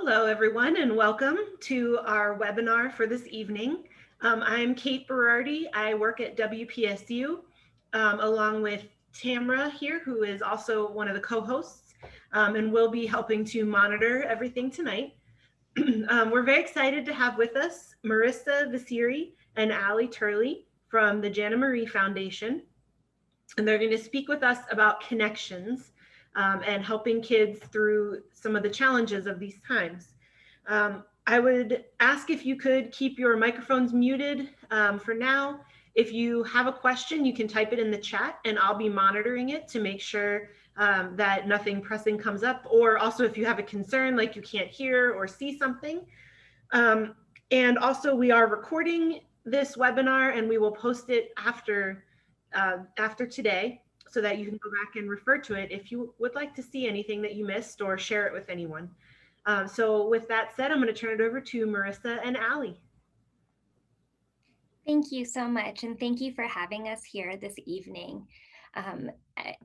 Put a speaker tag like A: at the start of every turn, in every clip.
A: Hello, everyone, and welcome to our webinar for this evening. I'm Kate Berardi. I work at WPSU along with Tamra here, who is also one of the co-hosts, and will be helping to monitor everything tonight. We're very excited to have with us Marisa, Vicere, and Turley from the Jana Marie Foundation, and they're going to speak with us about connections and helping kids through some of the challenges of these times. I would ask if you could keep your microphones muted for now. If you have a question, you can type it in the chat and I'll be monitoring it to make sure that nothing pressing comes up. Or also if you have a concern, like you can't hear or see something. And also we are recording this webinar and we will post it after today so that you can go back and refer to it if you would like to see anything that you missed or share it with anyone. So with that said, I'm going to turn it over to Marisa and Allie.
B: Thank you so much, and thank you for having us here this evening.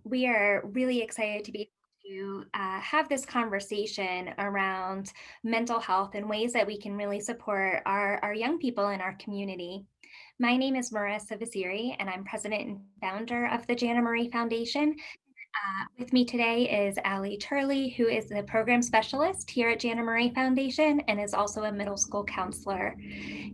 B: We are really excited to be able to have this conversation around mental health and ways that we can really support our young people in our community. My name is Marisa Vicere, and I'm president and founder of the Jana Marie Foundation. With me today is Turley, who is the program specialist here at Jana Marie Foundation and is also a middle school counselor.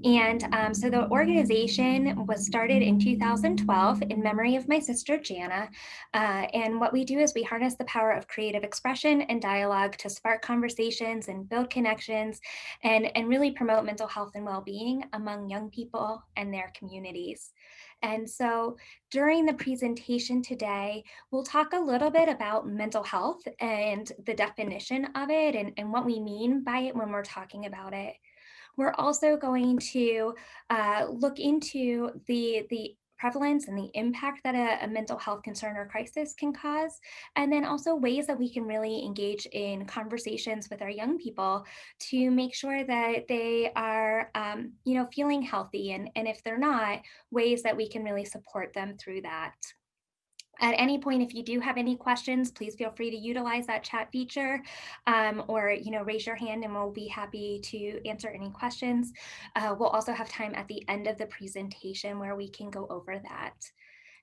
B: And so the organization was started in 2012 in memory of my sister, Jana. And what we do is we harness the power of creative expression and dialogue to spark conversations and build connections and really promote mental health and well-being among young people and their communities. And so during the presentation today, we'll talk a little bit about mental health and the definition of it and what we mean by it when we're talking about it. We're also going to look into the prevalence and the impact that a mental health concern or crisis can cause, and then also ways that we can really engage in conversations with our young people to make sure that they are feeling healthy, and if they're not, ways that we can really support them through that. At any point, if you do have any questions, please feel free to utilize that chat feature or raise your hand and we'll be happy to answer any questions. We'll also have time at the end of the presentation where we can go over that.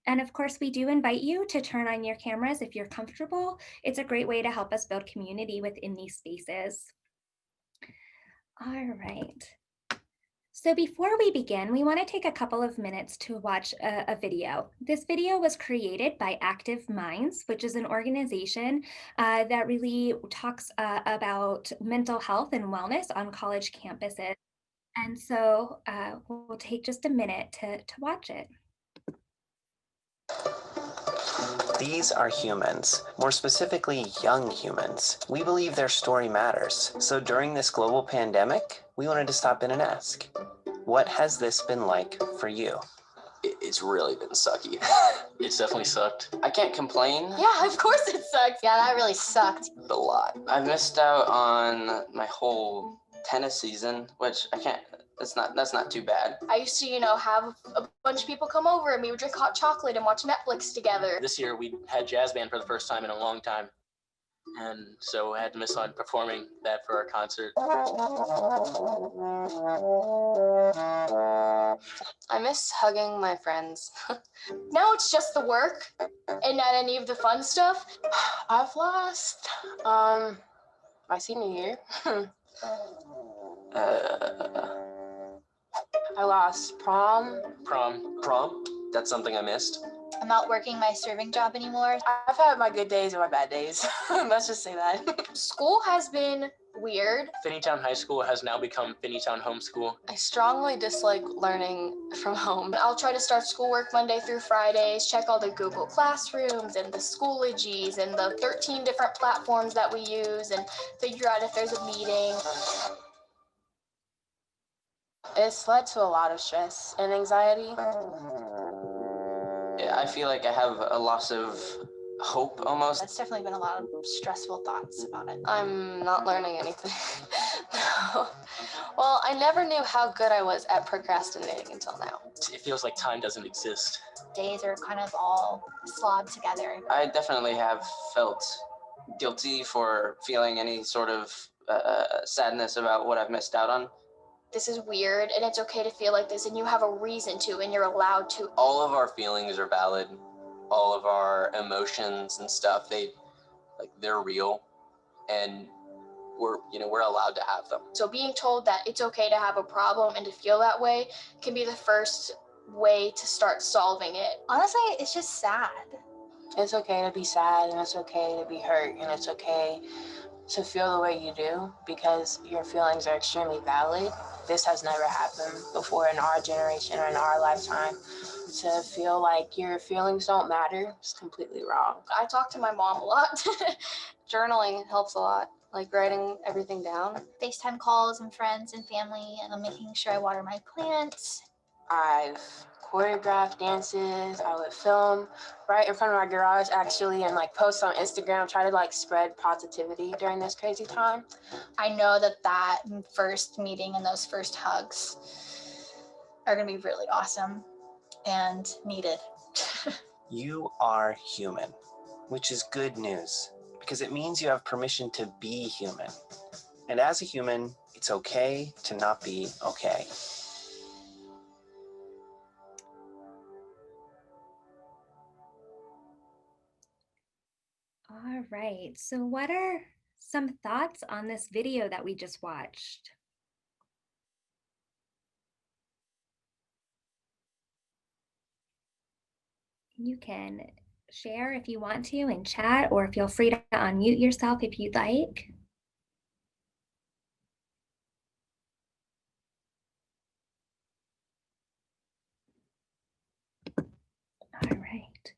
B: And of course, we do invite you to turn on your cameras if you're comfortable. It's a great way to help us build community within these spaces. All right. So before we begin, we want to take a couple of minutes to watch a video. This video was created by Active Minds, which is an organization that really talks about mental health and wellness on college campuses. And so we'll take just a minute to watch it.
C: These are humans, more specifically young humans. We believe their story matters. So during this global pandemic, we wanted to stop in and ask, what has this been like for you?
D: It's really been sucky.
E: It's definitely sucked.
D: I can't complain.
F: Yeah, of course it sucked. Yeah, that really sucked.
D: A lot. I missed out on my whole tennis season, which I can't, that's not too bad.
F: I used to, have a bunch of people come over and we would drink hot chocolate and watch Netflix together.
E: This year we had jazz band for the first time in a long time. And so I had to miss on performing that for our concert.
F: I miss hugging my friends. Now it's just the work and not any of the fun stuff.
G: I've lost my senior year. I lost prom.
E: Prom? That's something I missed.
H: I'm not working my serving job anymore.
G: I've had my good days and my bad days. Let's just say that.
F: School has been weird.
E: Finneytown High School has now become Finneytown Homeschool.
G: I strongly dislike learning from home.
F: I'll try to start schoolwork Monday through Fridays, check all the Google Classrooms and the Schoologies and the 13 different platforms that we use and figure out if there's a meeting.
G: It's led to a lot of stress and anxiety.
D: I feel like I have a loss of hope almost.
H: That's definitely been a lot of stressful thoughts about it.
G: I'm not learning anything. No. Well, I never knew how good I was at procrastinating until now.
E: It feels like time doesn't exist.
H: Days are kind of all slobbed together.
D: I definitely have felt guilty for feeling any sort of sadness about what I've missed out on.
F: This is weird, and it's okay to feel like this, and you have a reason to, and you're allowed to.
E: All of our feelings are valid. All of our emotions and stuff, they're real, and we're allowed to have them.
F: So being told that it's okay to have a problem and to feel that way can be the first way to start solving it.
H: Honestly, it's just sad.
I: It's okay to be sad, and it's okay to be hurt, and it's okay to feel the way you do, because your feelings are extremely valid. This has never happened before in our generation or in our lifetime. To feel like your feelings don't matter is completely wrong.
F: I talk to my mom a lot.
G: Journaling helps a lot, like writing everything down.
H: FaceTime calls and friends and family, and I'm making sure I water my plants.
I: I've choreographed dances. I would film right in front of my garage, actually, and post on Instagram, try to spread positivity during this crazy time.
H: I know that first meeting and those first hugs are going to be really awesome and needed.
C: You are human, which is good news because it means you have permission to be human. And as a human, it's okay to not be okay.
B: All right, so what are some thoughts on this video that we just watched? You can share if you want to in chat, or feel free to unmute yourself if you'd like. All right,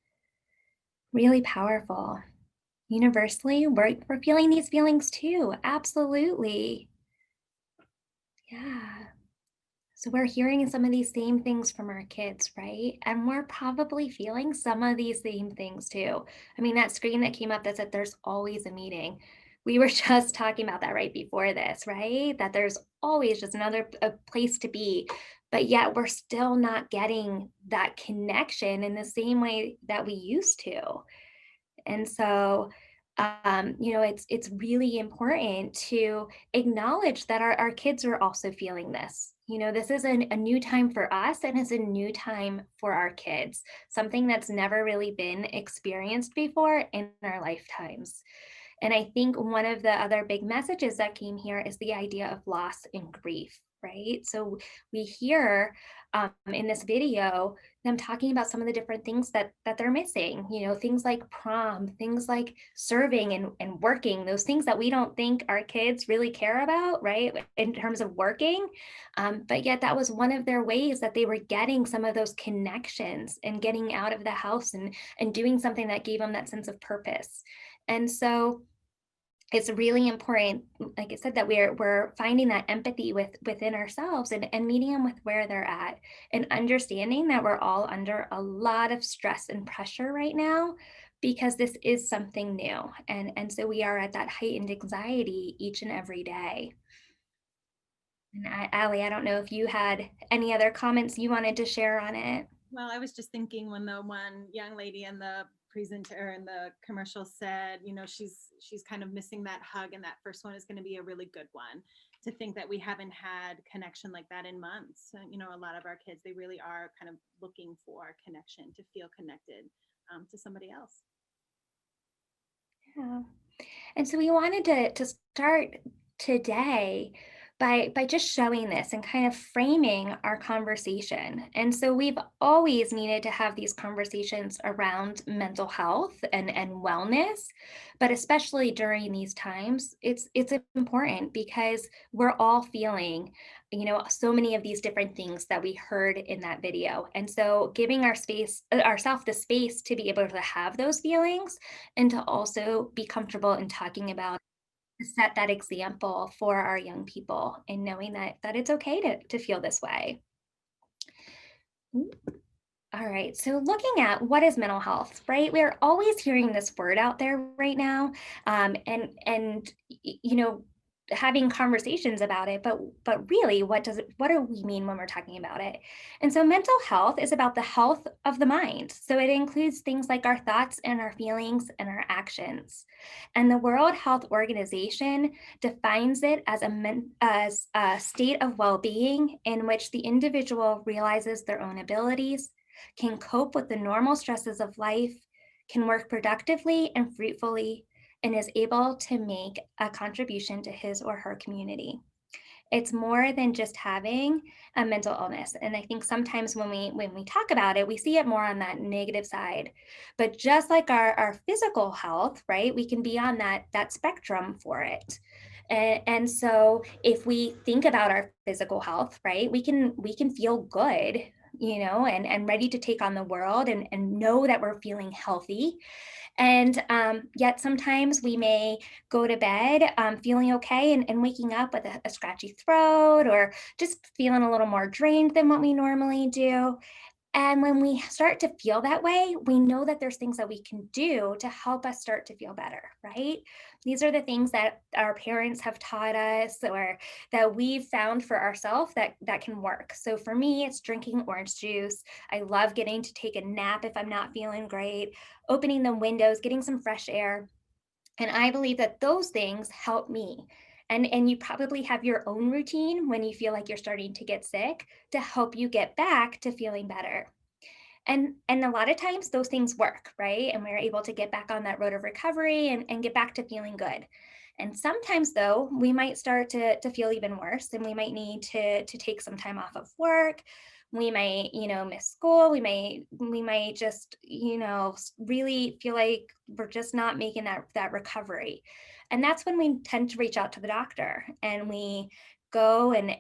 B: really powerful. Universally, we're feeling these feelings too, absolutely. Yeah. So we're hearing some of these same things from our kids, right? And we're probably feeling some of these same things too. I mean, that screen that came up that said there's always a meeting. We were just talking about that right before this, right? That there's always just another place to be, but yet we're still not getting that connection in the same way that we used to. And so, it's really important to acknowledge that our kids are also feeling this. This is a new time for us, and it's a new time for our kids, something that's never really been experienced before in our lifetimes. And I think one of the other big messages that came here is the idea of loss and grief, right? So we hear in this video them talking about some of the different things that they're missing, things like prom, things like serving and working, those things that we don't think our kids really care about, right, in terms of working. But yet that was one of their ways that they were getting some of those connections and getting out of the house and doing something that gave them that sense of purpose. And so it's really important, like I said, that we're finding that empathy within ourselves and meeting them with where they're at, and understanding that we're all under a lot of stress and pressure right now because this is something new. And so we are at that heightened anxiety each and every day. And Allie, I don't know if you had any other comments you wanted to share on it.
J: Well, I was just thinking when the one young lady in the presenter in the commercial said, she's kind of missing that hug, and that first one is going to be a really good one. To think that we haven't had connection like that in months. A lot of our kids, they really are kind of looking for connection, to feel connected to somebody else.
B: Yeah. And so we wanted to start today by just showing this and kind of framing our conversation. And so we've always needed to have these conversations around mental health and wellness, but especially during these times, it's important because we're all feeling, so many of these different things that we heard in that video. And so giving ourselves the space to be able to have those feelings and to also be comfortable in talking about, to set that example for our young people, and knowing that it's okay to feel this way. All right, so looking at what is mental health, right? We're always hearing this word out there right now. And having conversations about it, but really, what do we mean when we're talking about it? And so mental health is about the health of the mind. So it includes things like our thoughts and our feelings and our actions. And the World Health Organization defines it as a state of well-being in which the individual realizes their own abilities, can cope with the normal stresses of life, can work productively and fruitfully, and is able to make a contribution to his or her community. It's more than just having a mental illness. And I think sometimes when we talk about it, we see it more on that negative side. But just like our physical health, right, we can be on that spectrum for it. And so if we think about our physical health, right, we can feel good, and ready to take on the world and know that we're feeling healthy. And yet sometimes we may go to bed feeling okay and waking up with a scratchy throat or just feeling a little more drained than what we normally do. And when we start to feel that way, we know that there's things that we can do to help us start to feel better, right? These are the things that our parents have taught us or that we've found for ourselves that can work. So for me, it's drinking orange juice. I love getting to take a nap if I'm not feeling great, opening the windows, getting some fresh air. And I believe that those things help me. And you probably have your own routine when you feel like you're starting to get sick to help you get back to feeling better. And a lot of times those things work, right? And we're able to get back on that road of recovery and get back to feeling good. And sometimes though, we might start to feel even worse and we might need to take some time off of work. We might, miss school. We might just, really feel like we're just not making that recovery. And that's when we tend to reach out to the doctor and we go and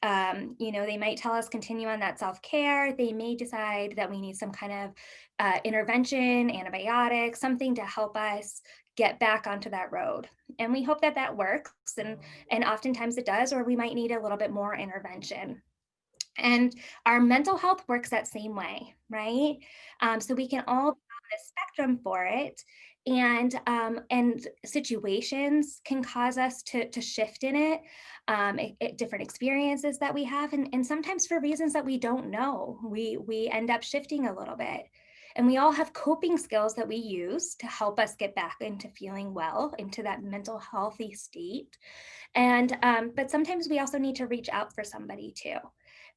B: they might tell us continue on that self-care. They may decide that we need some kind of intervention, antibiotics, something to help us get back onto that road. And we hope that works. And oftentimes it does, or we might need a little bit more intervention. And our mental health works that same way, right? So we can all be on the spectrum for it. And situations can cause us to shift in it, different experiences that we have, and sometimes for reasons that we don't know, we end up shifting a little bit. And we all have coping skills that we use to help us get back into feeling well, into that mental healthy state. And but sometimes we also need to reach out for somebody too.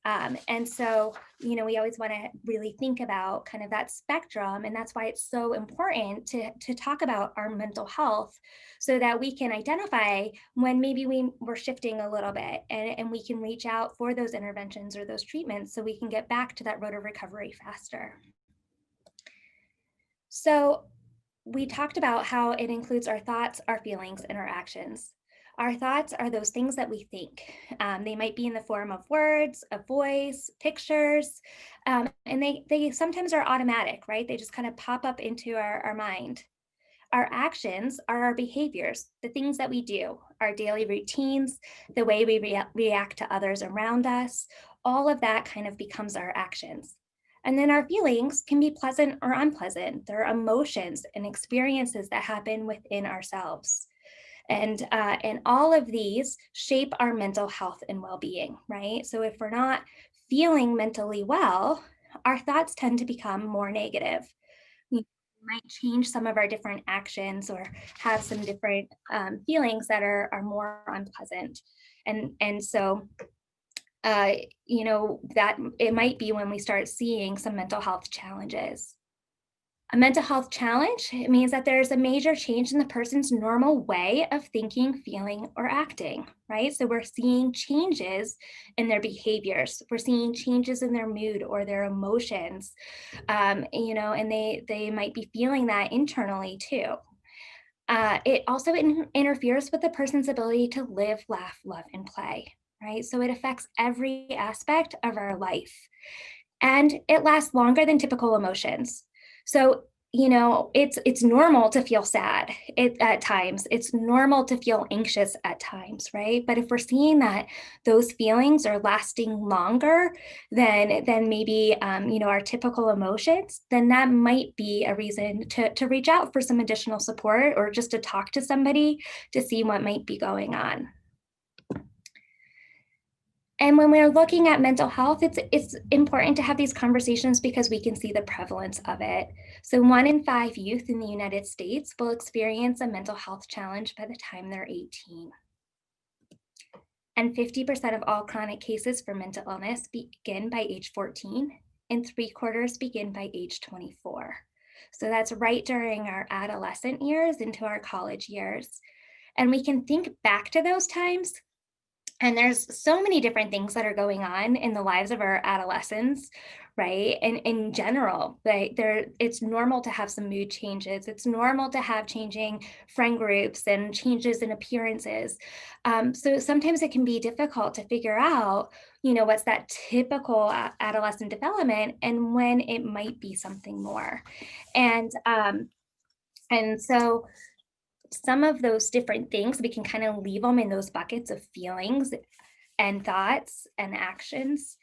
B: And so, we always want to really think about kind of that spectrum. And that's why it's so important to talk about our mental health so that we can identify when maybe we're shifting a little bit and we can reach out for those interventions or those treatments so we can get back to that road of recovery faster. So we talked about how it includes our thoughts, our feelings, and our actions. Our thoughts are those things that we think. They might be in the form of words, a voice, pictures, and they sometimes are automatic, right? They just kind of pop up into our mind. Our actions are our behaviors, the things that we do, our daily routines, the way we react to others around us. All of that kind of becomes our actions. And then our feelings can be pleasant or unpleasant. They're emotions and experiences that happen within ourselves. And all of these shape our mental health and well-being, right? So if we're not feeling mentally well, our thoughts tend to become more negative. We might change some of our different actions or have some different feelings that are more unpleasant. And so, that it might be when we start seeing some mental health challenges. A mental health challenge, it means that there's a major change in the person's normal way of thinking, feeling, or acting, right? So we're seeing changes in their behaviors. We're seeing changes in their mood or their emotions, and they might be feeling that internally too. It also interferes with the person's ability to live, laugh, love, and play, right? So it affects every aspect of our life. And it lasts longer than typical emotions. So, it's normal to feel sad at times. It's normal to feel anxious at times, right? But if we're seeing that those feelings are lasting longer than maybe, our typical emotions, then that might be a reason to reach out for some additional support or just to talk to somebody to see what might be going on. And when we're looking at mental health, it's important to have these conversations because we can see the prevalence of it. So 1 in 5 youth in the United States will experience a mental health challenge by the time they're 18. And 50% of all chronic cases for mental illness begin by age 14, and 3/4 begin by age 24. So that's right during our adolescent years into our college years. And we can think back to those times, and there's so many different things that are going on in the lives of our adolescents, right? And in general, it's normal to have some mood changes. It's normal to have changing friend groups and changes in appearances. So sometimes it can be difficult to figure out, what's that typical adolescent development and when it might be something more. And so some of those different things, we can kind of leave them in those buckets of feelings and thoughts and actions.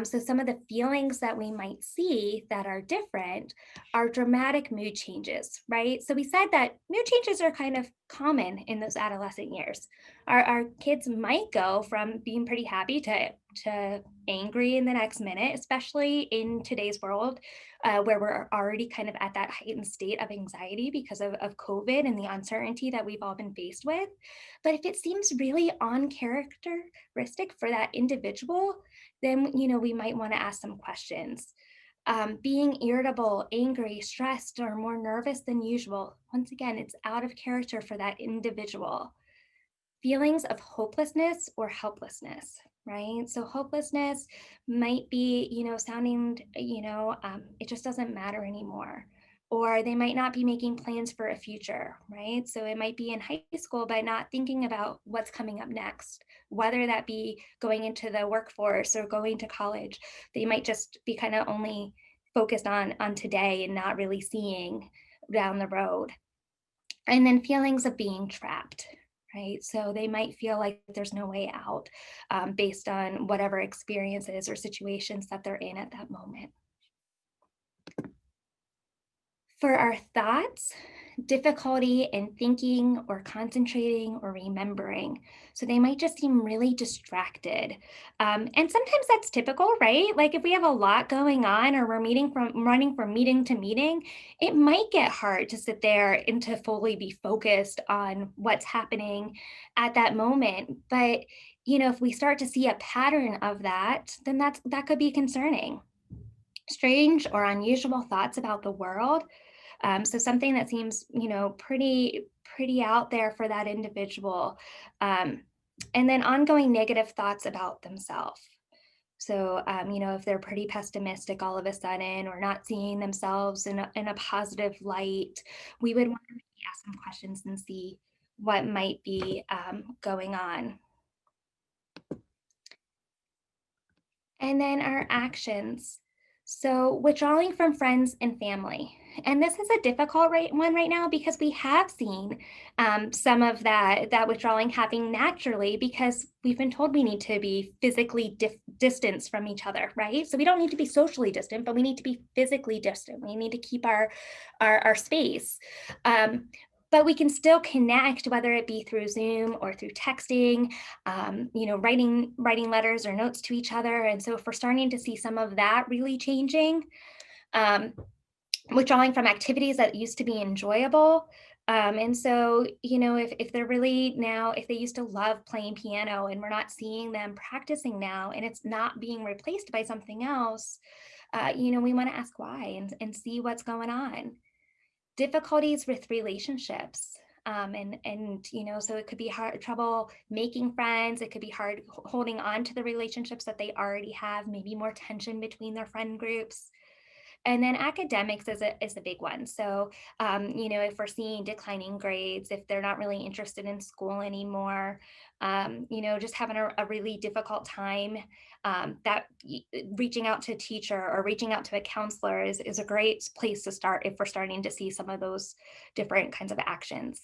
B: So some of the feelings that we might see that are different are dramatic mood changes, right? So we said that mood changes are kind of common in those adolescent years. Our kids might go from being pretty happy to angry in the next minute, especially in today's world, where we're already kind of at that heightened state of anxiety because of COVID and the uncertainty that we've all been faced with. But if it seems really uncharacteristic for that individual, then we might want to ask some questions. Being irritable, angry, stressed, or more nervous than usual, once again, it's out of character for that individual. Feelings of hopelessness or helplessness, right? So hopelessness might be, sounding, it just doesn't matter anymore. Or they might not be making plans for a future, right? So it might be in high school, but not thinking about what's coming up next, whether that be going into the workforce or going to college. They might just be kind of only focused on today and not really seeing down the road. And then feelings of being trapped, right? So they might feel like there's no way out based on whatever experiences or situations that they're in at that moment. For our thoughts, difficulty in thinking or concentrating or remembering. So they might just seem really distracted. And sometimes that's typical, right? Like if we have a lot going on or we're running from meeting to meeting, it might get hard to sit there and to fully be focused on what's happening at that moment. But, if we start to see a pattern of that, then that could be concerning. Strange or unusual thoughts about the world. So something that seems, pretty out there for that individual. And then ongoing negative thoughts about themselves. So, if they're pretty pessimistic all of a sudden or not seeing themselves in a positive light, we would want to ask some questions and see what might be going on. And then our actions. So withdrawing from friends and family. And this is a difficult one right now because we have seen some of that withdrawing happening naturally because we've been told we need to be physically distanced from each other, right? So we don't need to be socially distant, but we need to be physically distant. We need to keep our space. But we can still connect, whether it be through Zoom or through texting, writing letters or notes to each other. And so if we're starting to see some of that really changing, withdrawing from activities that used to be enjoyable. And so, if they're really now, if they used to love playing piano and we're not seeing them practicing now and it's not being replaced by something else, we want to ask why and see what's going on. Difficulties with relationships. So it could be trouble making friends. It could be hard holding on to the relationships that they already have, maybe more tension between their friend groups. And then academics is a big one. So, if we're seeing declining grades, if they're not really interested in school anymore, just having a really difficult time, that reaching out to a teacher or reaching out to a counselor is a great place to start if we're starting to see some of those different kinds of actions.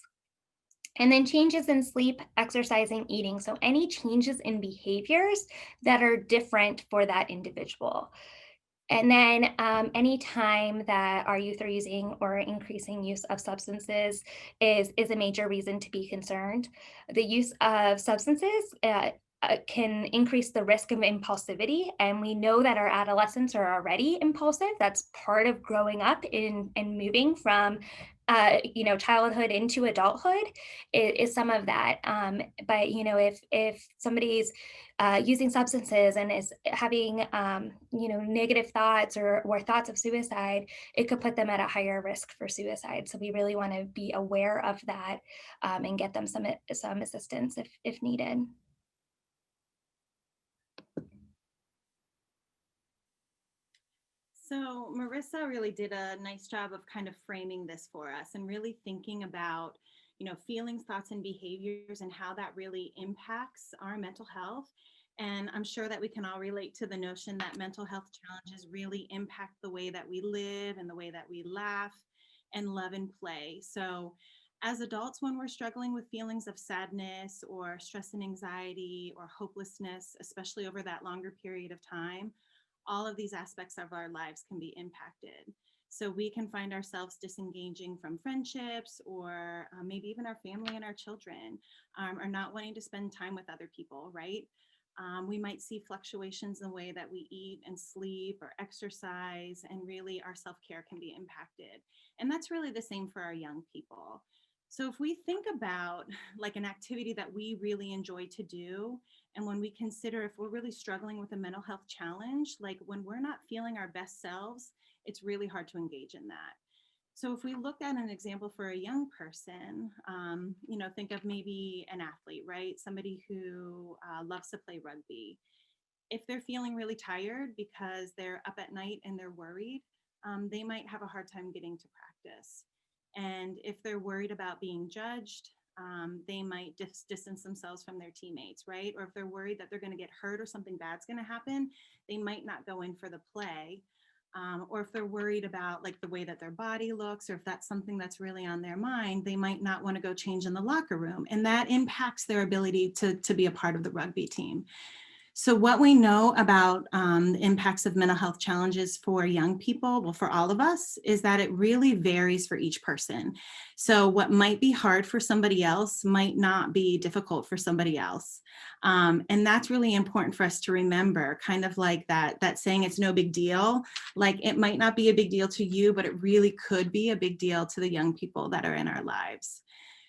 B: And then changes in sleep, exercising, eating. So any changes in behaviors that are different for that individual. And then any time that our youth are using or increasing use of substances is a major reason to be concerned. The use of substances can increase the risk of impulsivity. And we know that our adolescents are already impulsive. That's part of growing up and moving from childhood into adulthood is some of that. But if somebody's using substances and is having negative thoughts or thoughts of suicide, it could put them at a higher risk for suicide. So we really want to be aware of that and get them some assistance if needed.
J: So Marisa really did a nice job of kind of framing this for us and really thinking about, feelings, thoughts, and behaviors and how that really impacts our mental health. And I'm sure that we can all relate to the notion that mental health challenges really impact the way that we live and the way that we laugh and love and play. So as adults, when we're struggling with feelings of sadness or stress and anxiety or hopelessness, especially over that longer period of time, all of these aspects of our lives can be impacted. So we can find ourselves disengaging from friendships or maybe even our family and our children, or not wanting to spend time with other people, right? We might see fluctuations in the way that we eat and sleep or exercise, and really our self-care can be impacted. And that's really the same for our young people. So if we think about like an activity that we really enjoy to do, and when we consider if we're really struggling with a mental health challenge, like when we're not feeling our best selves, it's really hard to engage in that. So if we look at an example for a young person, think of maybe an athlete, right? Somebody who loves to play rugby. If they're feeling really tired because they're up at night and they're worried, they might have a hard time getting to practice. And if they're worried about being judged, they might distance themselves from their teammates, right? Or if they're worried that they're going to get hurt or something bad's going to happen, they might not go in for the play. Or if they're worried about like the way that their body looks, or if that's something that's really on their mind, they might not want to go change in the locker room. And that impacts their ability to be a part of the rugby team. So what we know about the impacts of mental health challenges for young people, well, for all of us, is that it really varies for each person. So what might be hard for somebody else might not be difficult for somebody else. And that's really important for us to remember, kind of like that saying it's no big deal. Like it might not be a big deal to you, but it really could be a big deal to the young people that are in our lives.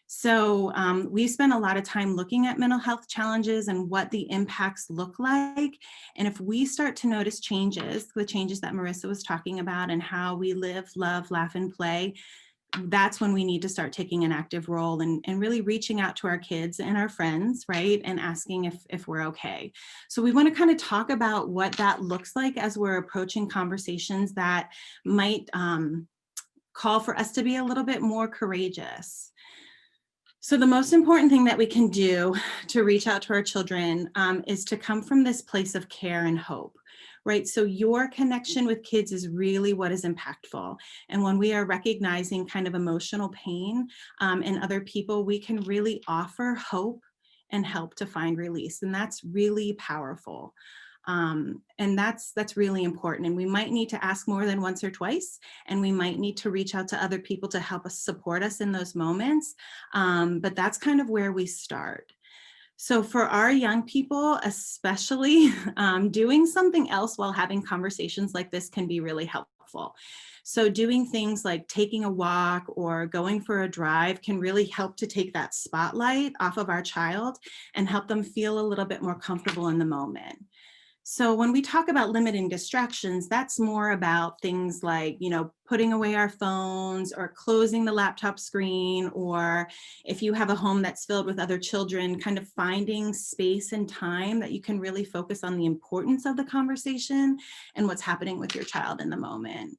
J: So we spent a lot of time looking at mental health challenges and what the impacts look like. And if we start to notice changes, the changes that Marisa was talking about and how we live, love, laugh, and play, that's when we need to start taking an active role and really reaching out to our kids and our friends, right? And asking if we're okay. So we want to kind of talk about what that looks like as we're approaching conversations that might call for us to be a little bit more courageous. So the most important thing that we can do to reach out to our children is to come from this place of care and hope, right? So your connection with kids is really what is impactful. And when we are recognizing kind of emotional pain in other people, we can really offer hope and help to find release. And that's really powerful. And that's really important. And we might need to ask more than once or twice, and we might need to reach out to other people to help us support us in those moments. But that's kind of where we start. So for our young people, especially, doing something else while having conversations like this can be really helpful. So doing things like taking a walk or going for a drive can really help to take that spotlight off of our child and help them feel a little bit more comfortable in the moment. So when we talk about limiting distractions, that's more about things like, putting away our phones or closing the laptop screen, or if you have a home that's filled with other children, kind of finding space and time that you can really focus on the importance of the conversation and what's happening with your child in the moment.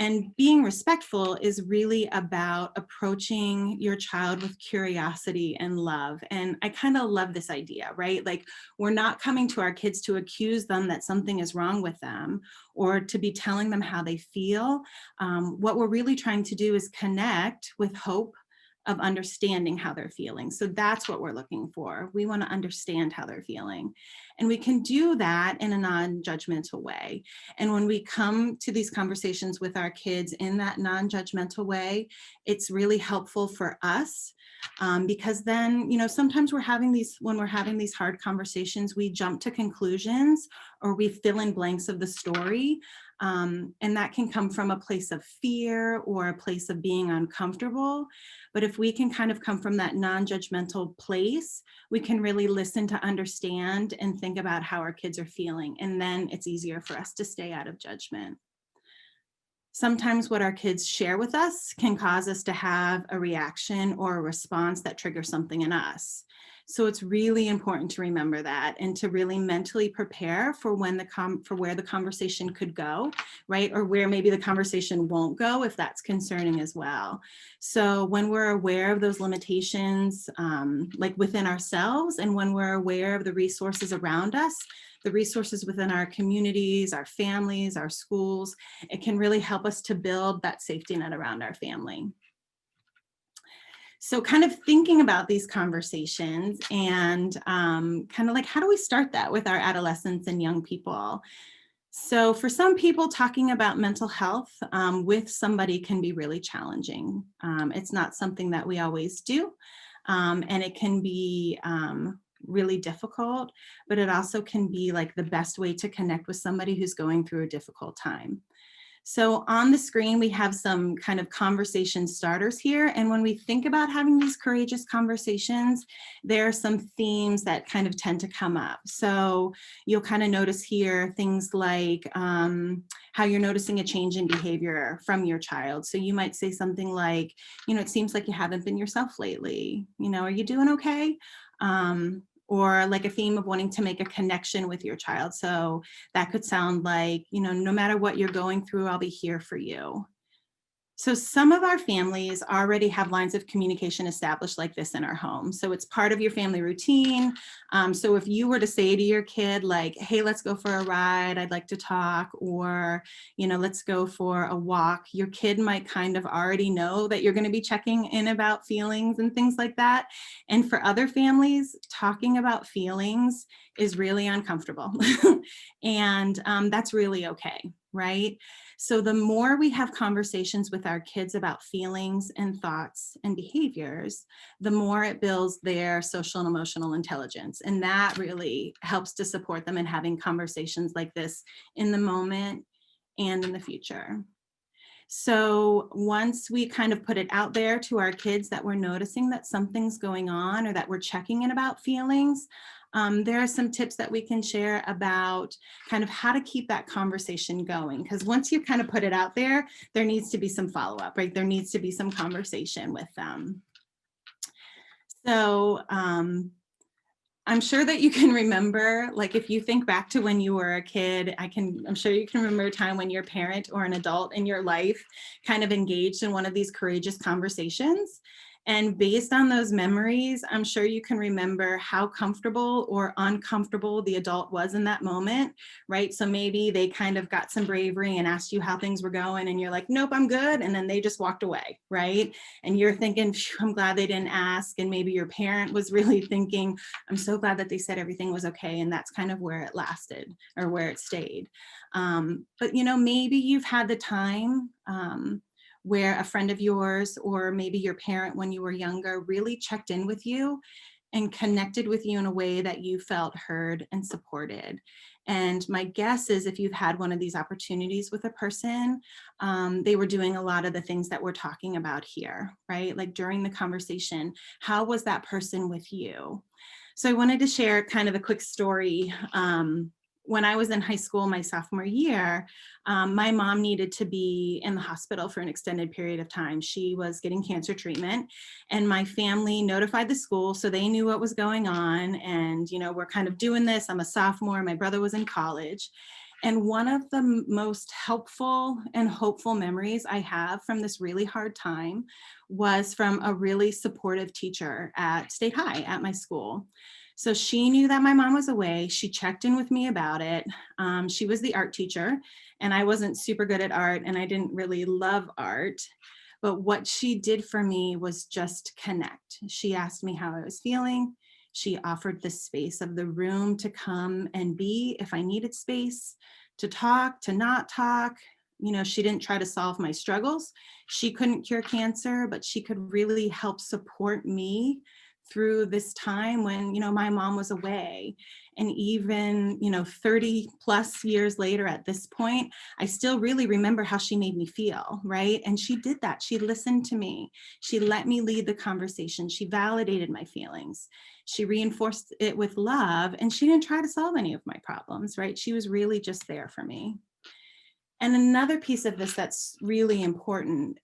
J: And being respectful is really about approaching your child with curiosity and love. And I kind of love this idea, right? Like we're not coming to our kids to accuse them that something is wrong with them or to be telling them how they feel. What we're really trying to do is connect with hope of understanding how they're feeling. So that's what we're looking for. We want to understand how they're feeling. And we can do that in a non-judgmental way. And when we come to these conversations with our kids in that non-judgmental way, it's really helpful for us Because then, sometimes when we're having these hard conversations, we jump to conclusions or we fill in blanks of the story. And that can come from a place of fear or a place of being uncomfortable. But if we can kind of come from that non-judgmental place, we can really listen to understand and think about how our kids are feeling. And then it's easier for us to stay out of judgment. Sometimes what our kids share with us can cause us to have a reaction or a response that triggers something in us. So it's really important to remember that and to really mentally prepare for where the conversation could go, right? Or where maybe the conversation won't go if that's concerning as well. So when we're aware of those limitations, like within ourselves, and when we're aware of the resources around us, the resources within our communities, our families, our schools, it can really help us to build that safety net around our family. So kind of thinking about these conversations and kind of like, how do we start that with our adolescents and young people? So for some people, talking about mental health with somebody can be really challenging. It's not something that we always do, and it can be really difficult, but it also can be like the best way to connect with somebody who's going through a difficult time. So on the screen, we have some kind of conversation starters here. And when we think about having these courageous conversations, there are some themes that kind of tend to come up. So you'll kind of notice here things like how you're noticing a change in behavior from your child. So you might say something like, it seems like you haven't been yourself lately. Are you doing okay? Or like a theme of wanting to make a connection with your child. So that could sound like, no matter what you're going through, I'll be here for you. So some of our families already have lines of communication established like this in our home. So it's part of your family routine. So if you were to say to your kid, like, hey, let's go for a ride, I'd like to talk, or, let's go for a walk, your kid might kind of already know that you're going to be checking in about feelings and things like that. And for other families, talking about feelings is really uncomfortable. And that's really okay, right? So the more we have conversations with our kids about feelings and thoughts and behaviors, the more it builds their social and emotional intelligence. And that really helps to support them in having conversations like this in the moment and in the future. So once we kind of put it out there to our kids that we're noticing that something's going on or that we're checking in about feelings, there are some tips that we can share about kind of how to keep that conversation going. Because once you kind of put it out there, there needs to be some follow-up, right? There needs to be some conversation with them. So I'm sure that you can remember, like if you think back to when you were a kid, I'm sure you can remember a time when your parent or an adult in your life kind of engaged in one of these courageous conversations. And based on those memories, I'm sure you can remember how comfortable or uncomfortable the adult was in that moment, right? So maybe they kind of got some bravery and asked you how things were going and you're like, nope, I'm good. And then they just walked away, right? And you're thinking, I'm glad they didn't ask. And maybe your parent was really thinking, I'm so glad that they said everything was okay. And that's kind of where it lasted or where it stayed. But maybe you've had the time where a friend of yours or maybe your parent when you were younger really checked in with you and connected with you in a way that you felt heard and supported. And my guess is if you've had one of these opportunities with a person, they were doing a lot of the things that we're talking about here, right? Like during the conversation, how was that person with you? So I wanted to share kind of a quick story. When I was in high school, my sophomore year, my mom needed to be in the hospital for an extended period of time. She was getting cancer treatment and my family notified the school so they knew what was going on. And, we're kind of doing this. I'm a sophomore, my brother was in college. And one of the most helpful and hopeful memories I have from this really hard time was from a really supportive teacher at State High at my school. So she knew that my mom was away. She checked in with me about it. She was the art teacher and I wasn't super good at art and I didn't really love art. But what she did for me was just connect. She asked me how I was feeling. She offered the space of the room to come and be if I needed space, to talk, to not talk. you know, she didn't try to solve my struggles. She couldn't cure cancer, but she could really help support me through this time when, you know, my mom was away. And even, you know, 30 plus years later at this point, I still really remember how she made me feel, right? And she did that. She listened to me. She let me lead the conversation. She validated my feelings. She reinforced it with love, and she didn't try to solve any of my problems, right? She was really just there for me. And another piece of this that's really important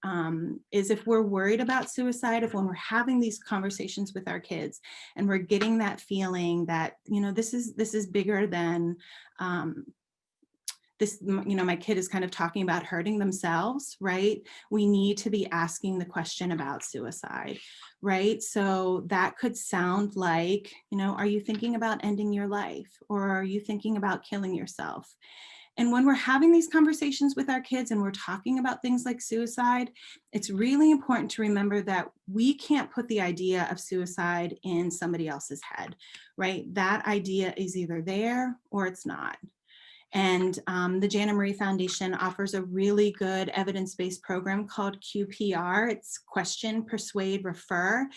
J: is if we're worried about suicide, if when we're having these conversations with our kids and we're getting that feeling that, you know, this is bigger than this, you know, my kid is kind of talking about hurting themselves, right? We need to be asking the question about suicide, right? So that could sound like, you know, are you thinking about ending your life, or are you thinking about killing yourself? And when we're having these conversations with our kids and we're talking about things like suicide, it's really important to remember that we can't put the idea of suicide in somebody else's head, right? That idea is either there or it's not. And the Jana Marie Foundation offers a really good evidence-based program called QPR. It's Question, Persuade, Refer.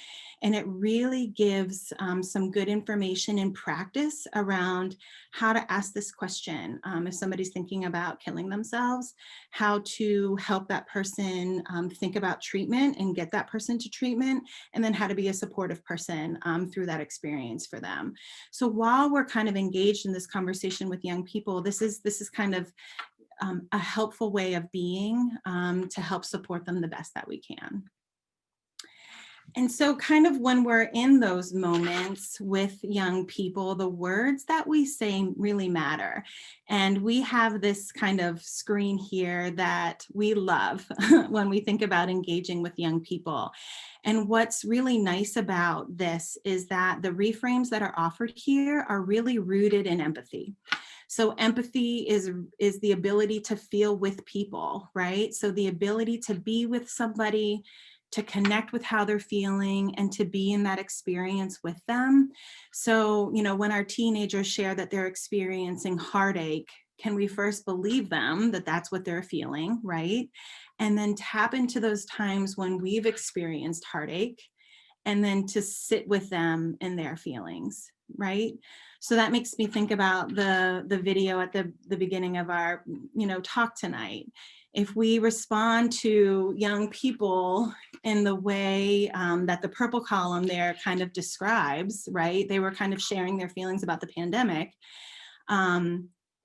J: And it really gives some good information and practice around how to ask this question. If somebody's thinking about killing themselves, how to help that person think about treatment and get that person to treatment, and then how to be a supportive person through that experience for them. So while we're kind of engaged in this conversation with young people, this is kind of a helpful way of being to help support them the best that we can. And so kind of when we're in those moments with young people, the words that we say really matter. And we have this kind of screen here that we love when we think about engaging with young people. And what's really nice about this is that the reframes that are offered here are really rooted in empathy. So empathy is the ability to feel with people, right? So the ability to be with somebody, to connect with how they're feeling, and to be in that experience with them. So, you know, when our teenagers share that they're experiencing heartache, can we first believe them that that's what they're feeling, right? And then tap into those times when we've experienced heartache, and then to sit with them in their feelings, right? So that makes me think about the video at the beginning of our, you know, talk tonight. If we respond to young people in the way that the purple column there kind of describes, right? They were kind of sharing their feelings about the pandemic.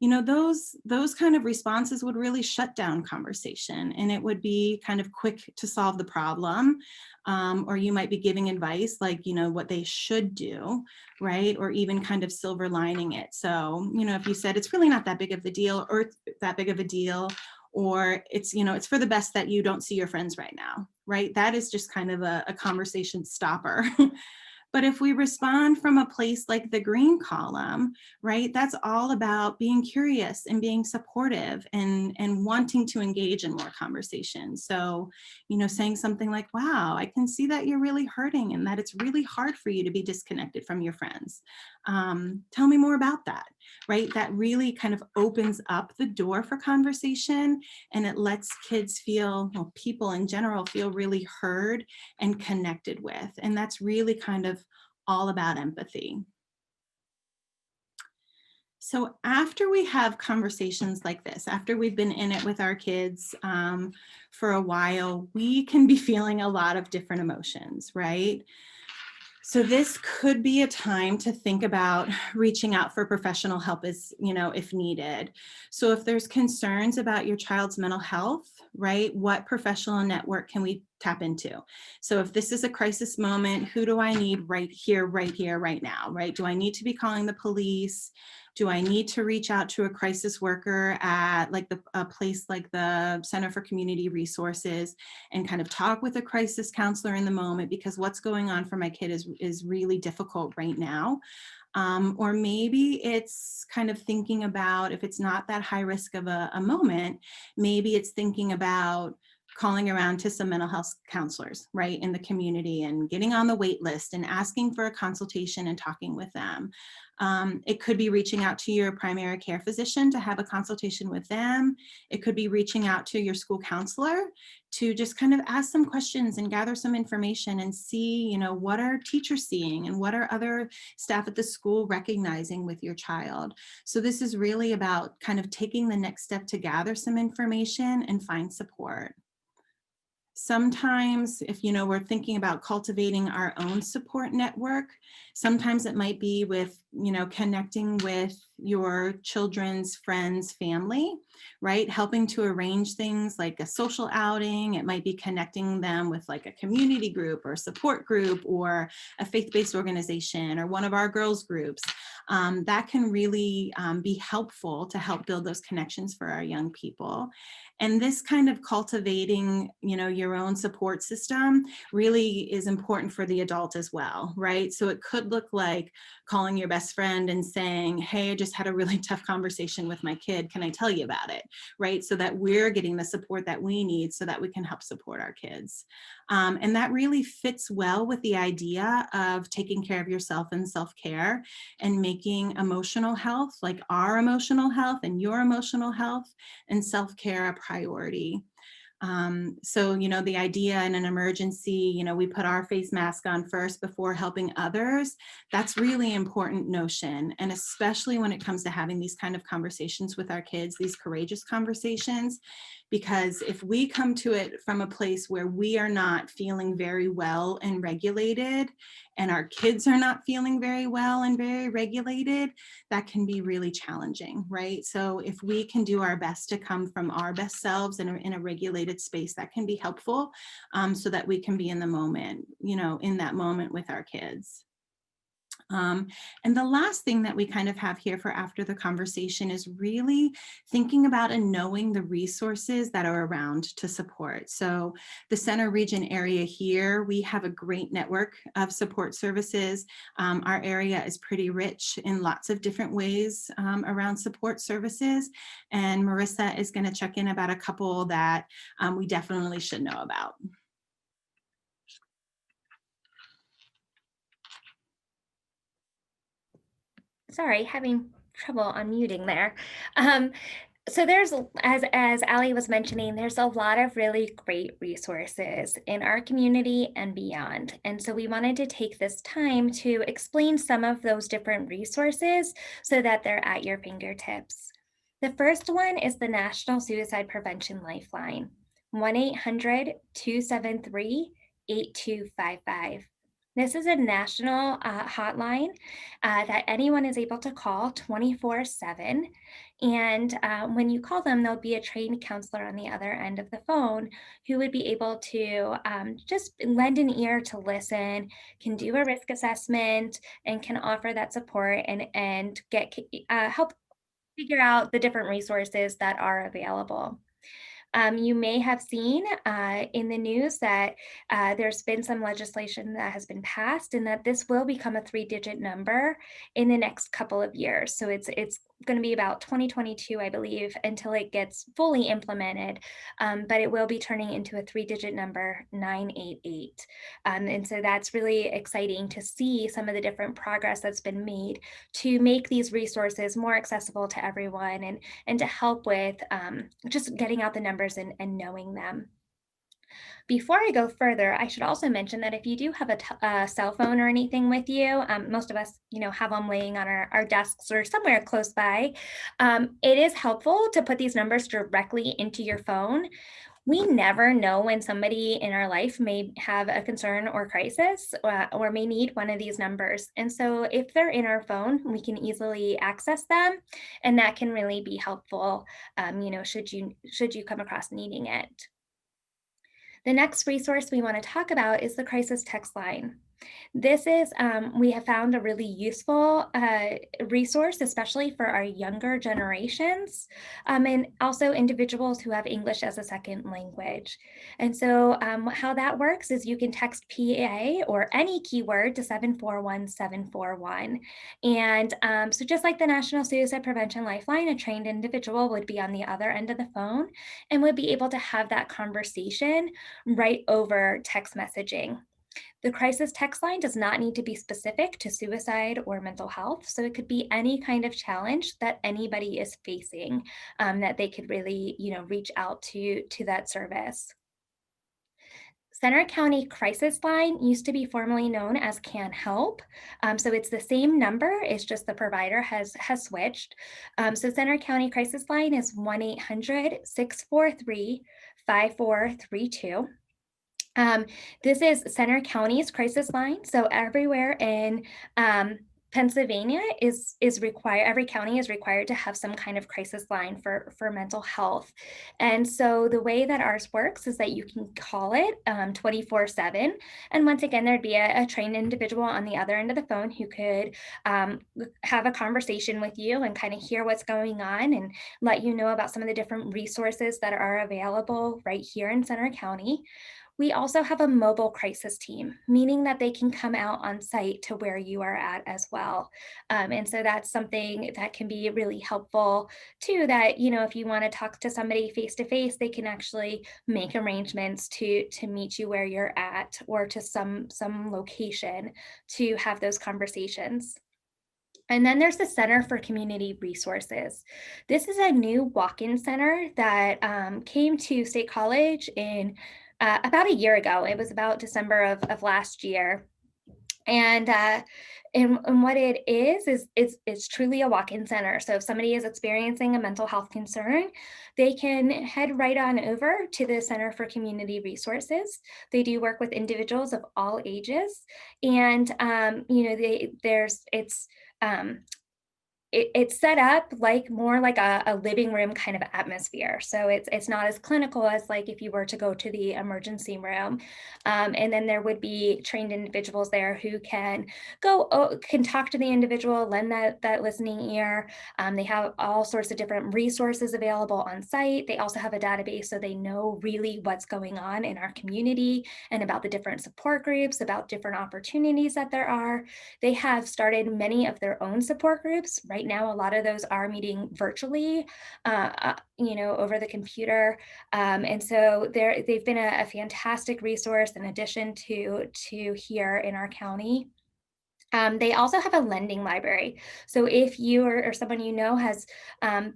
J: You know, those kind of responses would really shut down conversation, and it would be kind of quick to solve the problem. Or you might be giving advice like, you know, what they should do, right? Or even kind of silver lining it. So, you know, if you said it's really not that big of a deal, or it's that big of a deal, or it's, you know, it's for the best that you don't see your friends right now, right? That is just kind of a conversation stopper. But if we respond from a place like the green column, right, that's all about being curious and being supportive and wanting to engage in more conversation. So, you know, saying something like, wow, I can see that you're really hurting and that it's really hard for you to be disconnected from your friends. Tell me more about that, right? That really kind of opens up the door for conversation, and it lets kids feel, well, people in general feel really heard and connected with. And that's really kind of all about empathy. So after we have conversations like this, after we've been in it with our kids for a while, we can be feeling a lot of different emotions, right? So this could be a time to think about reaching out for professional help, as, you know, if needed. So if there's concerns about your child's mental health, right, what professional network can we tap into? So if this is a crisis moment, who do I need right here, right now, right? Do I need to be calling the police? Do I need to reach out to a crisis worker at like a place like the Center for Community Resources and kind of talk with a crisis counselor in the moment, because what's going on for my kid is really difficult right now. Or maybe it's kind of thinking about, if it's not that high risk of a moment, maybe it's thinking about calling around to some mental health counselors, right, in the community and getting on the wait list and asking for a consultation and talking with them. It could be reaching out to your primary care physician to have a consultation with them. It could be reaching out to your school counselor to just kind of ask some questions and gather some information and see, what are teachers seeing and what are other staff at the school recognizing with your child. So this is really about kind of taking the next step to gather some information and find support. Sometimes if, we're thinking about cultivating our own support network, sometimes it might be with, connecting with your children's friends, family, right? Helping to arrange things like a social outing. It might be connecting them with like a community group or a support group or a faith-based organization or one of our girls groups. That can really be helpful to help build those connections for our young people. And this kind of cultivating, your own support system really is important for the adult as well, right? So it could look like calling your best friend and saying, hey, I just had a really tough conversation with my kid. Can I tell you about it? Right? So that we're getting the support that we need so that we can help support our kids. And that really fits well with the idea of taking care of yourself and self-care and making emotional health, like our emotional health and your emotional health and self-care a priority. So, the idea in an emergency, we put our face mask on first before helping others. That's really important notion. And especially when it comes to having these kind of conversations with our kids, these courageous conversations, because if we come to it from a place where we are not feeling very well and regulated, and our kids are not feeling very well and very regulated, that can be really challenging, right? So if we can do our best to come from our best selves in a regulated space, that can be helpful, so that we can be in the moment, in that moment with our kids. And the last thing that we kind of have here for after the conversation is really thinking about and knowing the resources that are around to support. So the Center Region area here, we have a great network of support services. Our area is pretty rich in lots of different ways around support services. And Marisa is going to check in about a couple that we definitely should know about.
B: Sorry, having trouble unmuting there. So there's, as Ali was mentioning, there's a lot of really great resources in our community and beyond. And so we wanted to take this time to explain some of those different resources so that they're at your fingertips. The first one is the National Suicide Prevention Lifeline, 1-800-273-8255. This is a national hotline that anyone is able to call 24/7. And when you call them, there'll be a trained counselor on the other end of the phone who would be able to just lend an ear to listen, can do a risk assessment, and can offer that support and get help figure out the different resources that are available. You may have seen in the news that there's been some legislation that has been passed and that this will become a 3-digit number in the next couple of years. So it's going to be about 2022, I believe, until it gets fully implemented. But it will be turning into a 3-digit number, 988. And so that's really exciting to see some of the different progress that's been made to make these resources more accessible to everyone and to help with just getting out the numbers and knowing them. Before I go further, I should also mention that if you do have a cell phone or anything with you, most of us, have them laying on our desks or somewhere close by, it is helpful to put these numbers directly into your phone. We never know when somebody in our life may have a concern or crisis or may need one of these numbers. And so if they're in our phone, we can easily access them. And that can really be helpful, should you come across needing it. The next resource we want to talk about is the crisis text line. This is, we have found a really useful resource, especially for our younger generations, and also individuals who have English as a second language. And so how that works is you can text PA or any keyword to 741-741. And so just like the National Suicide Prevention Lifeline, a trained individual would be on the other end of the phone and would be able to have that conversation right over text messaging. The crisis text line does not need to be specific to suicide or mental health. So it could be any kind of challenge that anybody is facing, that they could really, reach out to that service. Center County Crisis Line used to be formerly known as Can Help. So it's the same number, it's just the provider has switched. So Center County Crisis Line is 1-800-643-5432. This is Center County's crisis line. So everywhere in Pennsylvania is required, every county is required to have some kind of crisis line for mental health. And so the way that ours works is that you can call it 24/7. And once again, there'd be a trained individual on the other end of the phone who could have a conversation with you and kind of hear what's going on and let you know about some of the different resources that are available right here in Center County. We also have a mobile crisis team, meaning that they can come out on site to where you are at as well. And so that's something that can be really helpful too, that, if you want to talk to somebody face to face, they can actually make arrangements to meet you where you're at or to some location to have those conversations. And then there's the Center for Community Resources. This is a new walk-in center that came to State College in about a year ago. It was about December of last year. And what it is it's truly a walk-in center. So if somebody is experiencing a mental health concern, they can head right on over to the Center for Community Resources. They do work with individuals of all ages, and it's set up more like a living room kind of atmosphere. So it's not as clinical as like if you were to go to the emergency room. And then there would be trained individuals there who can talk to the individual, lend that listening ear. They have all sorts of different resources available on site. They also have a database, so they know really what's going on in our community and about the different support groups, about different opportunities that there are. They have started many of their own support groups. Right now, a lot of those are meeting virtually, over the computer. And so they've been a fantastic resource in addition to here in our county. They also have a lending library. So if you or someone has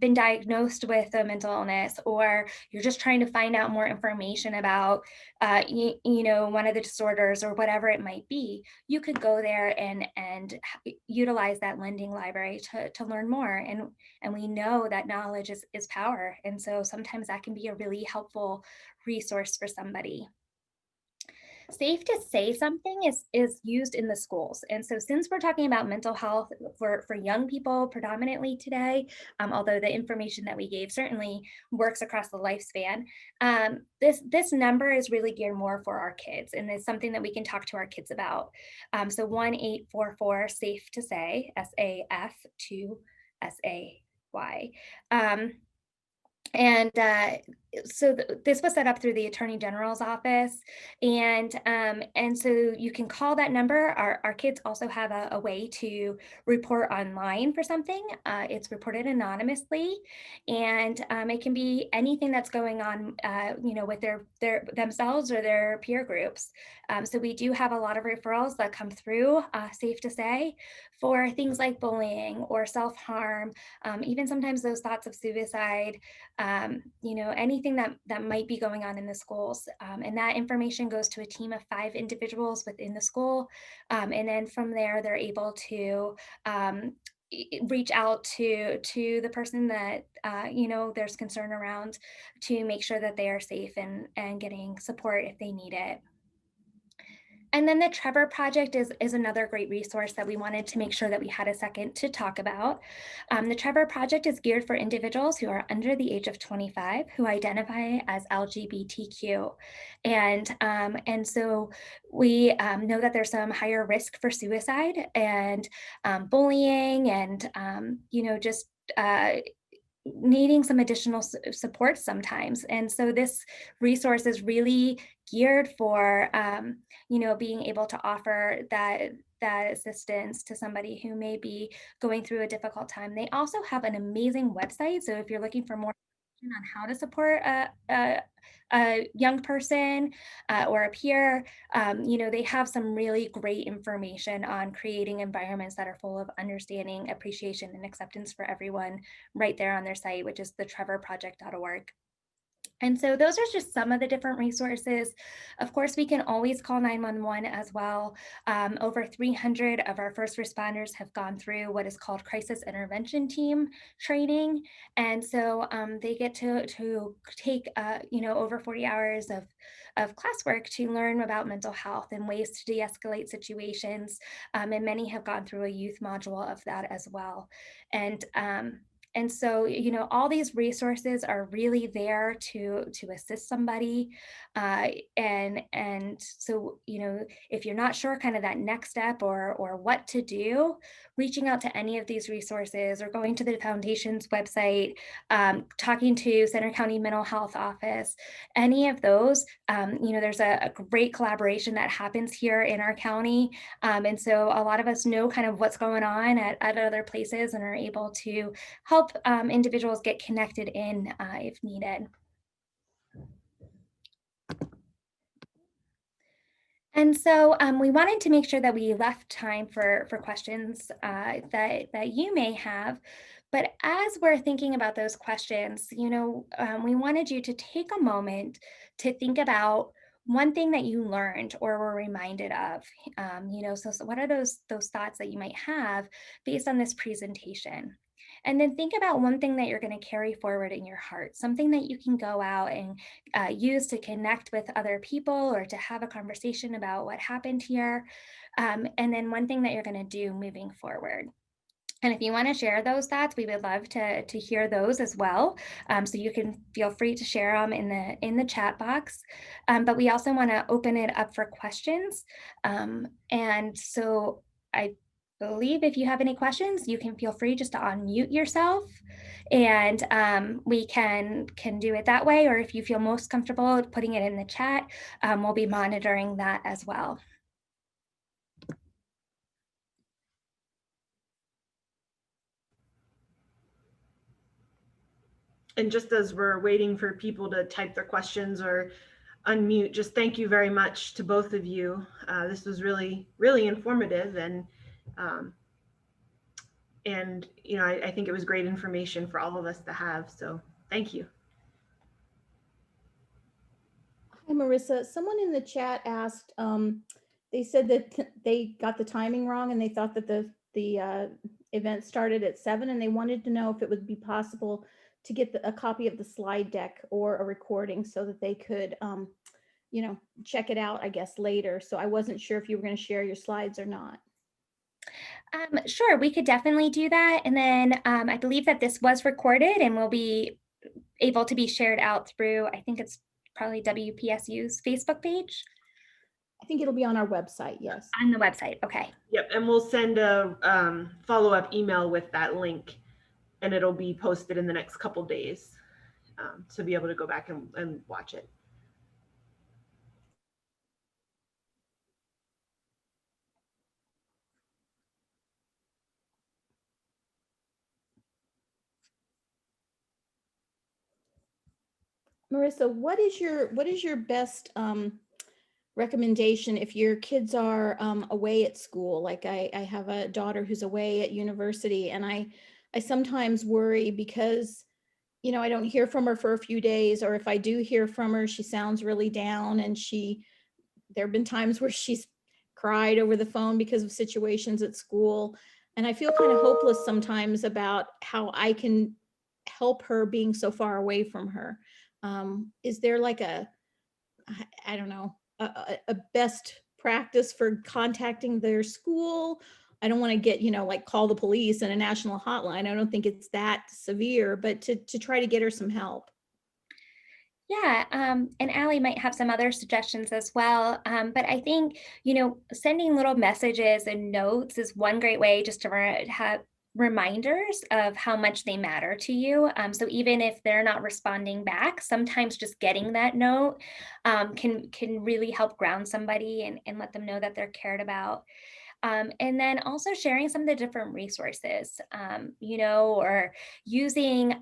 B: been diagnosed with a mental illness, or you're just trying to find out more information about, one of the disorders or whatever it might be, you could go there and utilize that lending library to learn more. And we know that knowledge is power. And so sometimes that can be a really helpful resource for somebody. Safe to Say Something is used in the schools. And so since we're talking about mental health for young people predominantly today, although the information that we gave certainly works across the lifespan, this number is really geared more for our kids, and it's something that we can talk to our kids about. So 1-844-SAFE to Say, SAF2SAY. And so this was set up through the Attorney General's office, and so you can call that number. Our kids also have a way to report online for something. It's reported anonymously, and it can be anything that's going on, with their themselves or their peer groups. So we do have a lot of referrals that come through Safe to Say for things like bullying or self-harm, even sometimes those thoughts of suicide, anything that might be going on in the schools. And that information goes to a team of 5 individuals within the school. And then from there, they're able to reach out to the person that, there's concern around, to make sure that they are safe and getting support if they need it. And then the Trevor Project is another great resource that we wanted to make sure that we had a second to talk about. The Trevor Project is geared for individuals who are under the age of 25 who identify as LGBTQ. And so we know that there's some higher risk for suicide and bullying and, just needing some additional support sometimes. And so this resource is really geared for, being able to offer that assistance to somebody who may be going through a difficult time. They also have an amazing website. So if you're looking for more on how to support a young person or a peer, they have some really great information on creating environments that are full of understanding, appreciation, and acceptance for everyone right there on their site, which is thetrevorproject.org. And so those are just some of the different resources. Of course, we can always call 911 as well. Over 300 of our first responders have gone through what is called crisis intervention team training. And so they get to take, over 40 hours of classwork to learn about mental health and ways to de-escalate situations. And many have gone through a youth module of that as well. And so, all these resources are really there to assist somebody. And so, if you're not sure kind of that next step or what to do, reaching out to any of these resources or going to the foundation's website, talking to Center County Mental Health Office, any of those, there's a great collaboration that happens here in our county. And so a lot of us know kind of what's going on at other places and are able to help individuals get connected in if needed. And so we wanted to make sure that we left time for questions that you may have. But as we're thinking about those questions, we wanted you to take a moment to think about one thing that you learned or were reminded of. So what are those thoughts that you might have based on this presentation? And then think about one thing that you're going to carry forward in your heart, something that you can go out and use to connect with other people or to have a conversation about what happened here. And then one thing that you're going to do moving forward. And if you want to share those thoughts, we would love to hear those as well. So you can feel free to share them in the chat box. But we also want to open it up for questions. And so I believe if you have any questions, you can feel free just to unmute yourself, and we can do it that way. Or if you feel most comfortable putting it in the chat, we'll be monitoring that as well.
A: And just as we're waiting for people to type their questions or unmute, just thank you very much to both of you. This was really, really informative, and I think it was great information for all of us to have. So thank you.
K: Hi, Marissa. Someone in the chat asked, they said that they got the timing wrong and they thought that the event started at 7, and they wanted to know if it would be possible to get a copy of the slide deck or a recording so that they could, check it out, I guess, later. So I wasn't sure if you were going to share your slides or not.
B: Sure, we could definitely do that. And then I believe that this was recorded and will be able to be shared out through, I think it's probably WPSU's Facebook page.
K: I think it'll be on our website, yes.
B: On the website, okay.
A: Yep, and we'll send a follow-up email with that link, and it'll be posted in the next couple days to be able to go back and watch it.
K: Marissa, what is your best recommendation if your kids are away at school? Like I have a daughter who's away at university, and I sometimes worry because, I don't hear from her for a few days, or if I do hear from her, she sounds really down, and there have been times where she's cried over the phone because of situations at school. And I feel kind of hopeless sometimes about how I can help her being so far away from her. Is there like I don't know, a best practice for contacting their school. I don't want to get, like call the police and a national hotline. I don't think it's that severe, but to try to get her some help.
B: Yeah, and Allie might have some other suggestions as well. But I think, sending little messages and notes is one great way just to have reminders of how much they matter to you. So even if they're not responding back, sometimes just getting that note can really help ground somebody and let them know that they're cared about. And then also sharing some of the different resources, or using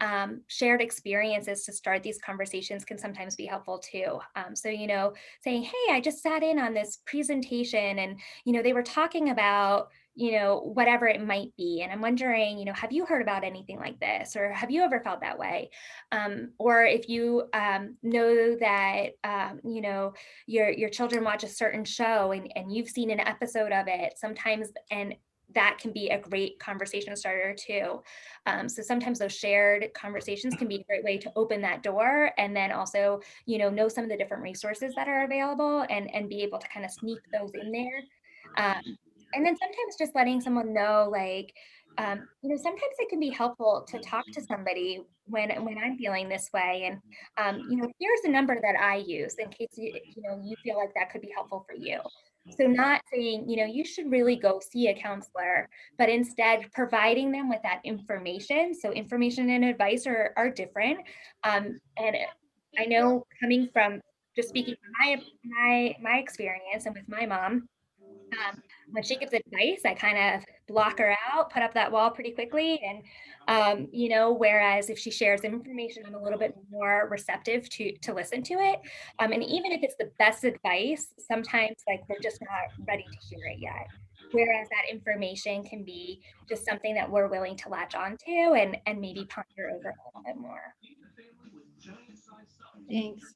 B: shared experiences to start these conversations can sometimes be helpful too. So, saying, hey, I just sat in on this presentation and, they were talking about, whatever it might be. And I'm wondering, have you heard about anything like this? Or have you ever felt that way? Or if you know that, your children watch a certain show and you've seen an episode of it sometimes, and that can be a great conversation starter too. So sometimes those shared conversations can be a great way to open that door, and then also, know some of the different resources that are available and be able to kind of sneak those in there. And then sometimes just letting someone know, like, sometimes it can be helpful to talk to somebody when I'm feeling this way. And, here's the number that I use in case you feel like that could be helpful for you. So not saying, you should really go see a counselor, but instead providing them with that information. So information and advice are different. And I know, coming from just speaking from my experience and with my mom, when she gives advice, I kind of block her out, put up that wall pretty quickly. And, whereas if she shares information, I'm a little bit more receptive to listen to it. And even if it's the best advice, sometimes like we're just not ready to hear it yet. Whereas that information can be just something that we're willing to latch onto and maybe ponder over a little bit more.
K: Thanks.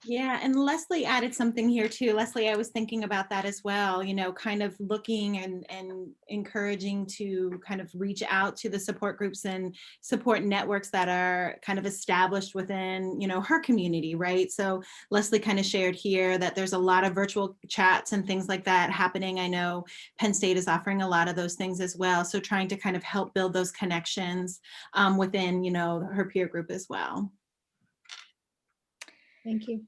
J: Yeah, and Leslie added something here too. Leslie, I was thinking about that as well, kind of looking and encouraging to kind of reach out to the support groups and support networks that are kind of established within, her community, right? So Leslie kind of shared here that there's a lot of virtual chats and things like that happening. I know Penn State is offering a lot of those things as well. So trying to kind of help build those connections within, her peer group as well.
K: Thank you.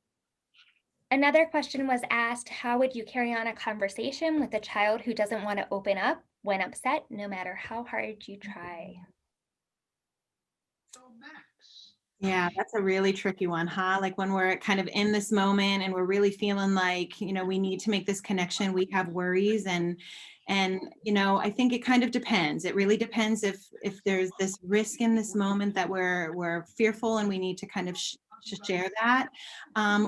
B: Another question was asked, how would you carry on a conversation with a child who doesn't want to open up when upset, no matter how hard you try?
J: Yeah, that's a really tricky one, huh? Like when we're kind of in this moment and we're really feeling like, we need to make this connection, we have worries and I think it kind of depends. It really depends if there's this risk in this moment that we're fearful and we need to kind of share that,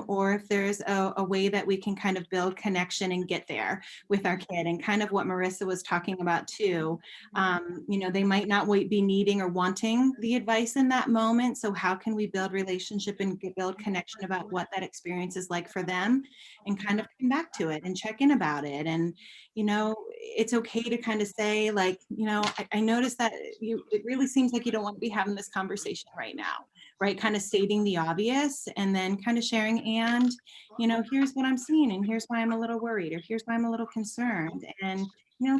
J: or if there's a way that we can kind of build connection and get there with our kid, and kind of what Marisa was talking about too. They might not be needing or wanting the advice in that moment. So how can we build relationship and build connection about what that experience is like for them, and kind of come back to it and check in about it. And, it's okay to kind of say like, I noticed that it really seems like you don't want to be having this conversation right now, right? Kind of stating the obvious and then kind of sharing, and, here's what I'm seeing and here's why I'm a little worried, or here's why I'm a little concerned. And,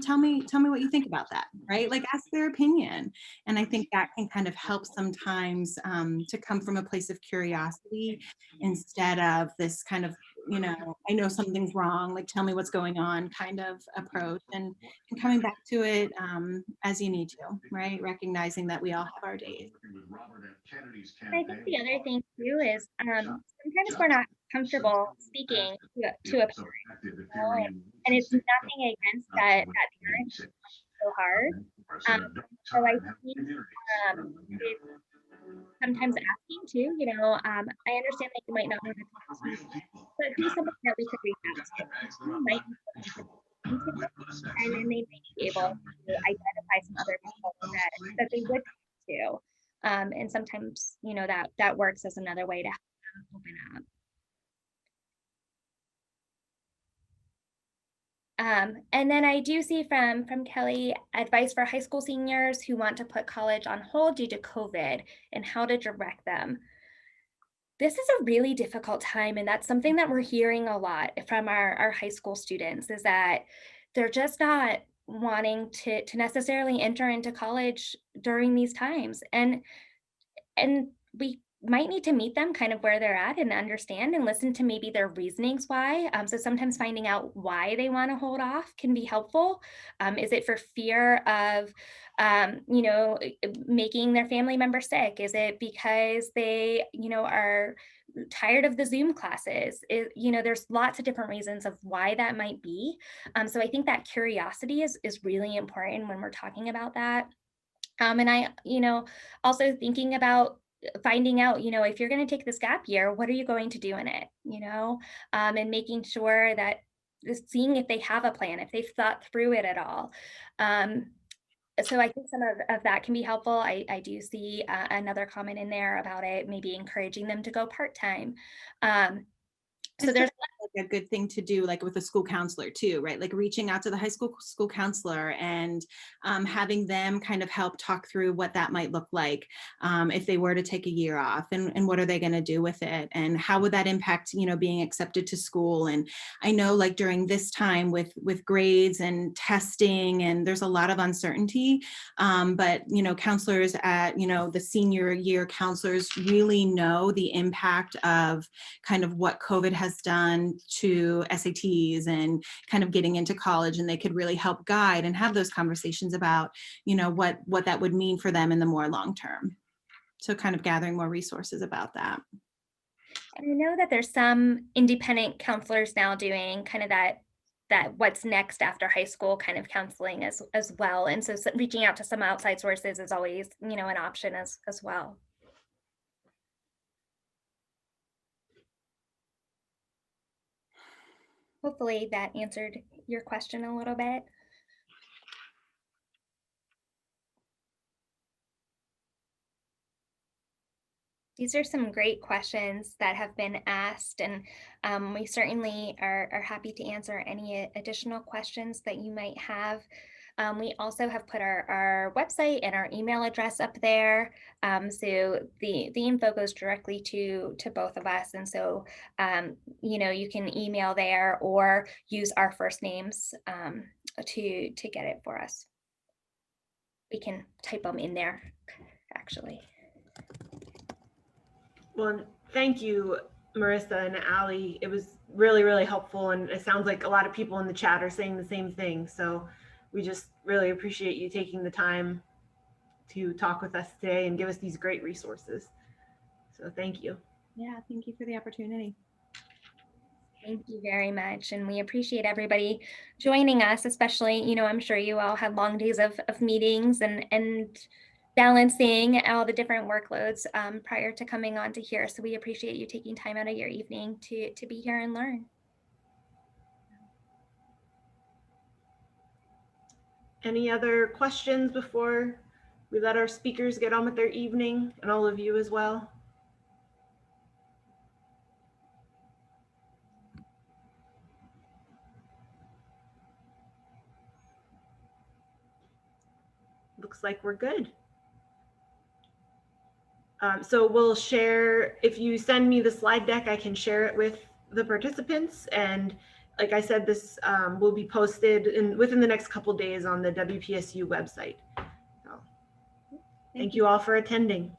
J: tell me what you think about that, right? Like ask their opinion. And I think that can kind of help sometimes to come from a place of curiosity instead of this kind of, I know something's wrong, like tell me what's going on kind of approach, and coming back to it as you need to, right? Recognizing that we all have our days.
B: I think the other thing too is sometimes we're not comfortable speaking to a parent, and it's nothing against that parent so hard. So I think it's sometimes asking too, I understand that you might not want to talk to me, but who's somebody that we could reach out to? Who might be something to and then they may be able to identify some other people that they would talk to. And sometimes, that works as another way to help them open up. And then I do see from Kelly, advice for high school seniors who want to put college on hold due to COVID and how to direct them. this is a really difficult time, and that's something that we're hearing a lot from our high school students, is that they're just not wanting to necessarily enter into college during these times. And we might need to meet them kind of where they're at and understand and listen to maybe their reasonings why. So sometimes finding out why they want to hold off can be helpful. Is it for fear of, making their family member sick? Is it because they, are tired of the Zoom classes? There's lots of different reasons of why that might be. So I think that curiosity is really important when we're talking about that. And I, also thinking about finding out, if you're going to take this gap year, what are you going to do in it, and making sure that seeing if they have a plan, if they've thought through it at all. So I think some of that can be helpful. I do see another comment in there about it, maybe encouraging them to go part-time. So there's
J: like a good thing to do, like with a school counselor too, right? Like reaching out to the high school counselor and having them kind of help talk through what that might look like if they were to take a year off, and what are they going to do with it, and how would that impact, being accepted to school. And I know, like during this time with grades and testing, and there's a lot of uncertainty, but counselors at the senior year counselors really know the impact of kind of what COVID has done to SATs and kind of getting into college, and they could really help guide and have those conversations about, what that would mean for them in the more long term. So kind of gathering more resources about that.
B: And I know that there's some independent counselors now doing kind of that what's next after high school kind of counseling as well. And so reaching out to some outside sources is always, an option as well. Hopefully that answered your question a little bit. These are some great questions that have been asked, and we certainly are happy to answer any additional questions that you might have. We also have put our website and our email address up there. So the info goes directly to both of us. And so, you can email there or use our first names to get it for us. We can type them in there, actually.
A: Well, thank you, Marisa and Allie. It was really, really helpful. And it sounds like a lot of people in the chat are saying the same thing. So we just really appreciate you taking the time to talk with us today and give us these great resources. So thank you.
J: Yeah, thank you for the opportunity.
B: Thank you very much. And we appreciate everybody joining us, especially, I'm sure you all had long days of meetings and balancing all the different workloads prior to coming on to here. So we appreciate you taking time out of your evening to be here and learn.
A: Any other questions before we let our speakers get on with their evening, and all of you as well? Looks like we're good. So we'll share, if you send me the slide deck, I can share it with the participants. And like I said, this will be posted within the next couple days on the WPSU website. So, thank you all for attending.